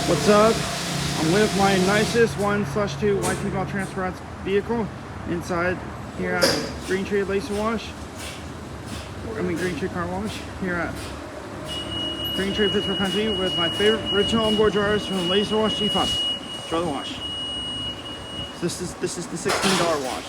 What's up? I'm with my nicest 1/2 white female transference vehicle inside here at GreenTree LaserWash. GreenTree CarWash here at GreenTree Pittsburgh Country with my favorite original onboard dryers from the LaserWash G5. Try the wash. This is the $16 wash.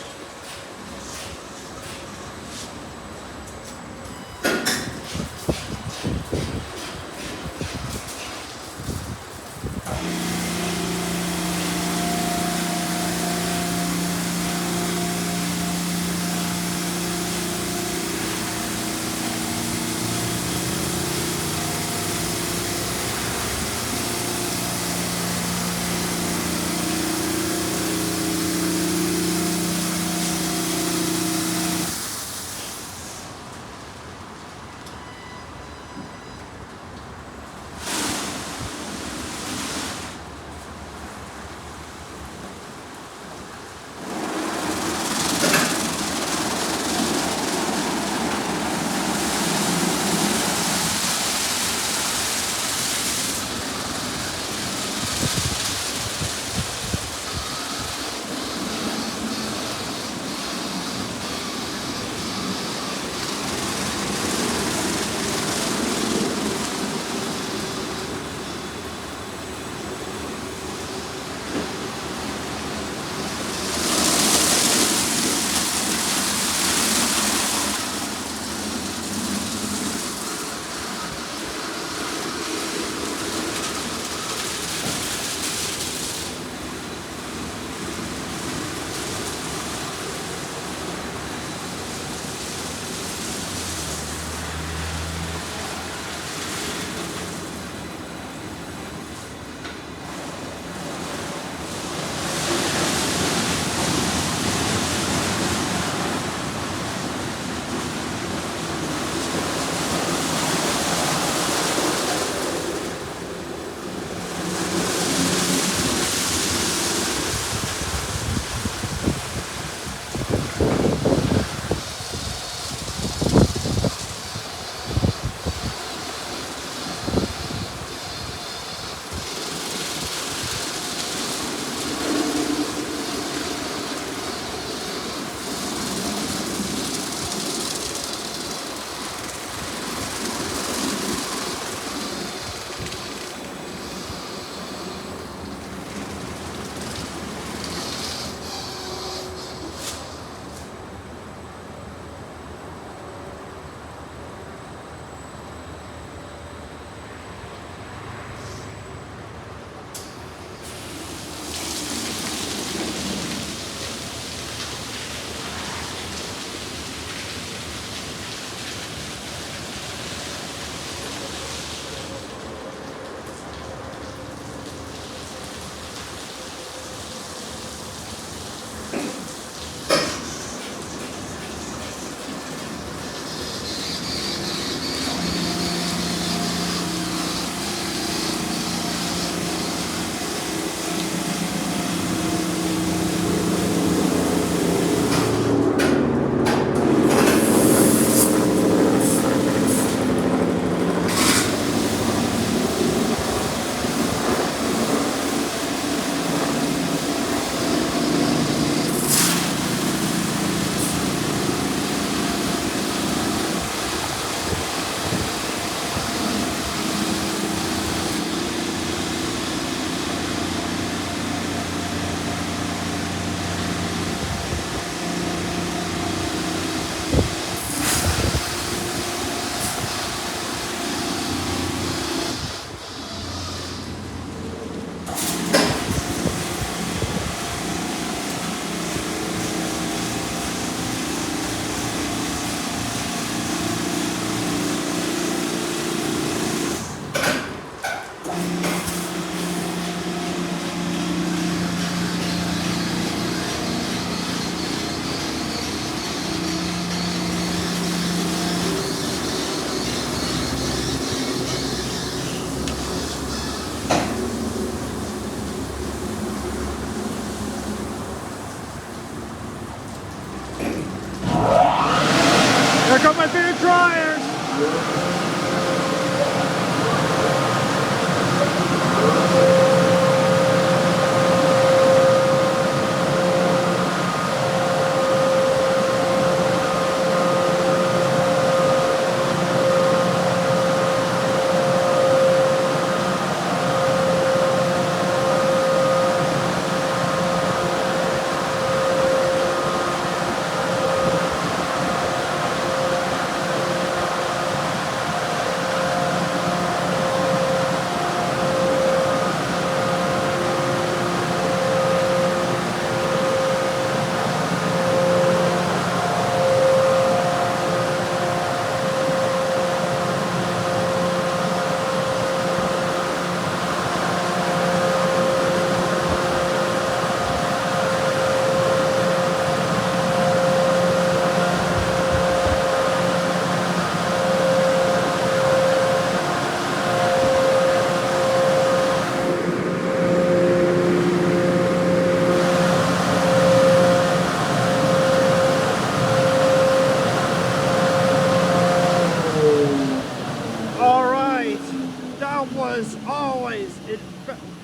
right, that was always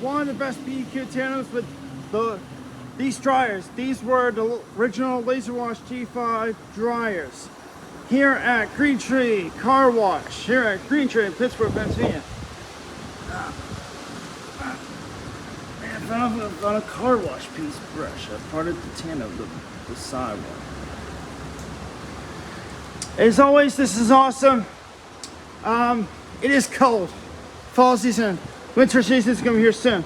one of the best PDQ tandems with these dryers. These were the original LaserWash G5 dryers here at GreenTree CarWash, here at GreenTree in Pittsburgh, Pennsylvania. Man, I found a car wash piece brush. I part of the tandem, the side one. As always, this is awesome. It is cold. Fall season, winter season is gonna be here soon.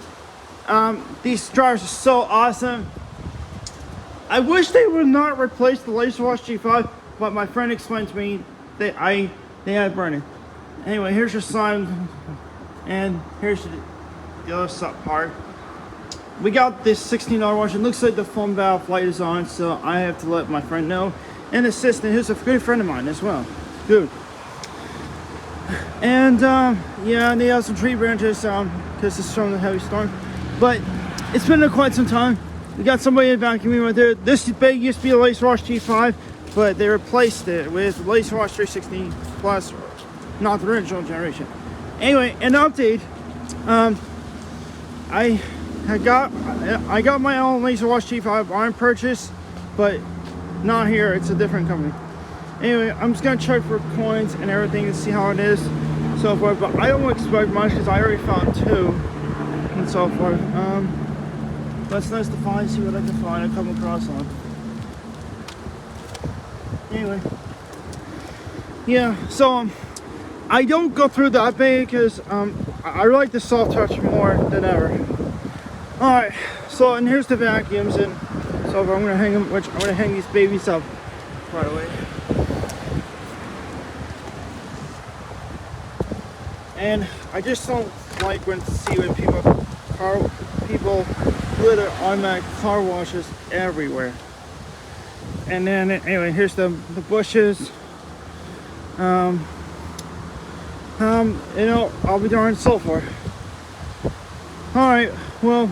These dryers are so awesome. I wish they would not replace the LaserWash G5, but my friend explained to me that they had burning. Anyway, here's your slime, and here's the other sub part. We got this $16 wash. It looks like the foam valve light is on, so I have to let my friend know. And assistant, who's a good friend of mine as well. Dude. And yeah, they have some tree branches because it's from the heavy storm. But it's been quite some time. We got somebody vacuuming right there. This bag used to be a LaserWash G5, but they replaced it with LaserWash 360 Plus, not the original generation. Anyway, an update. I got my own LaserWash G5 on purchase, but not here. It's a different company. Anyway, I'm just gonna check for coins and everything to see how it is, so forth. But I don't expect much because I already found 2 and so forth. But it's nice to find, see what I can find and come across on. Anyway, yeah. So I don't go through that big because I like the soft touch more than ever. All right. So and here's the vacuums and so I'm gonna hang them. I'm gonna hang these babies up right away. And I just don't like when people glitter automatic car washes everywhere. And then anyway, here's the bushes. You know, I'll be darned so far. All right. Well.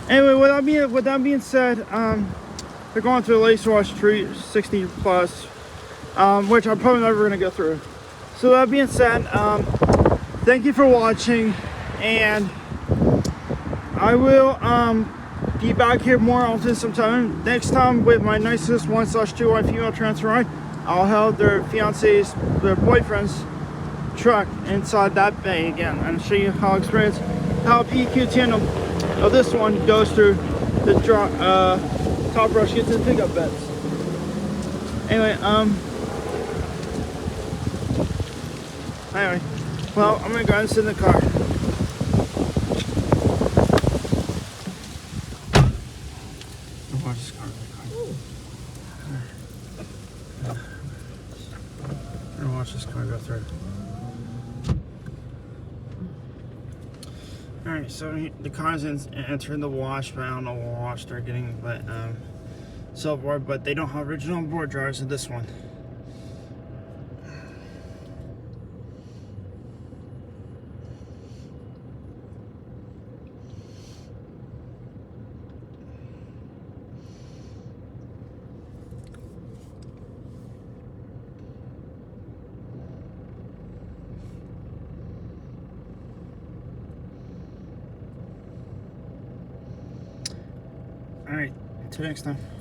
Anyway, with that being said, they're going through the LaserWash 360 Plus, which I'm probably never going to go through. So that being said, thank you for watching, and I will be back here more often sometime. Next time with my nicest 1/2 wife female transfer ride, I'll have their fiancés, their boyfriends' truck inside that bay again, and show you how PDQ Tandem of this one goes through the top brush, gets in the pickup beds. Anyway, well, I'm gonna go ahead and sit in the car. Watch this car really quick. I'm gonna watch this car go through. Alright, so the car's entering the wash, but I don't know what wash they're getting, but so forth, but they don't have original board dryers in this one. Alright, until next time.